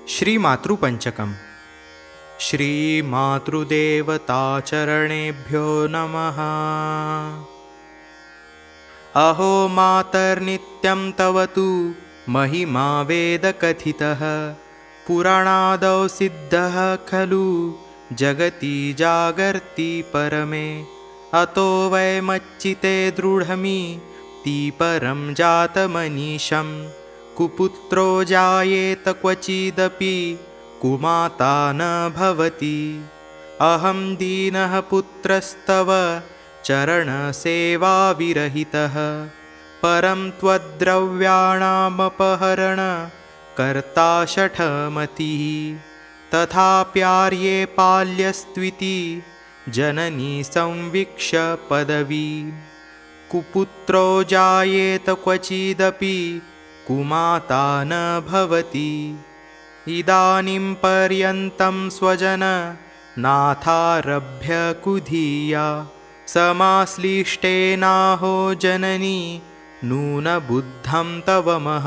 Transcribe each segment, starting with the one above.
श्रीमातृपञ्चकम्। श्रीमातृदेवताचरणेभ्यो नमः। अहो मातर्नित्यं तव तु महिमा वेदकथितः, पुराणादौ सिद्धः खलु जगति जागर्ति परमे। अतो वयमच्चिते दृढमिति परं जातमनीशं, कुपुत्रो जायेत क्वचिदपि कुमाता न भवति। अहं दीनः पुत्रस्तव चरणसेवाविरहितः, परं त्वद्द्रव्याणामपहरणकर्ता शठमतिः। तथाप्यार्ये पाल्यस्त्विति जननी संवीक्ष्य पदवी, कुपुत्रो जायेत क्वचिदपि कुमाता न भवति। इदानीं पर्यन्तं स्वजननाथारभ्य कुधिया, समाश्लिष्टेनाहो जननी नूनबुद्धं तव मह।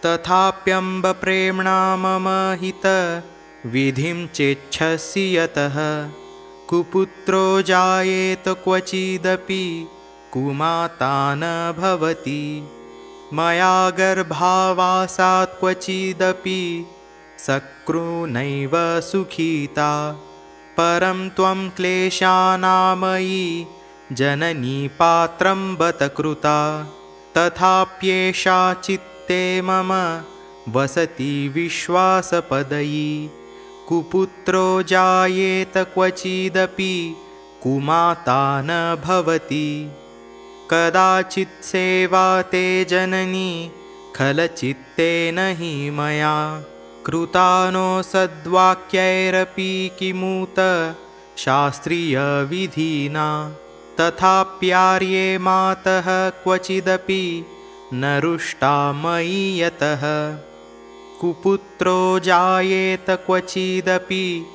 तथाप्यम्ब प्रेम्णा मम हितविधिं चेच्छसि यतः, कुपुत्रो जायेत क्वचिदपि कुमाता न भवति। मया गर्भावासात् क्वचिदपि सकृनैव सुखिता, परं त्वं क्लेशानामयी जननी पात्रं बत कृता। तथाप्येषा चित्ते मम वसति विश्वासपदयी, कुपुत्रो जायेत क्वचिदपि कुमाता न भवति। कदाचित् सेवा ते जननी खलचित्तेन हि मया, कृतानो सद्वाक्यैरपि किमुत शास्त्रीयविधिना। तथाप्यार्ये मातः क्वचिदपि न रुष्टा मयि यतः, कुपुत्रो जायेत क्वचिदपि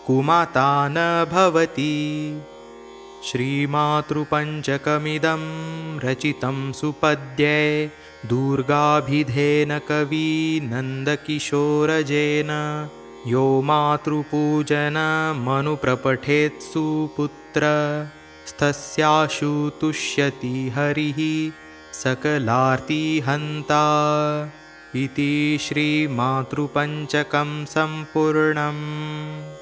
कुमाता न भवति। श्रीमातृपञ्चकमिदं रचितं सुपद्ये दुर्गाभिधेन कविनन्दकिशोरजेन। यो मातृपूजनमनुप्रपठेत् सुपुत्रस्तस्याशु तुष्यति हरिः सकलार्तिहन्ता। इति श्रीमातृपञ्चकं सम्पूर्णम्।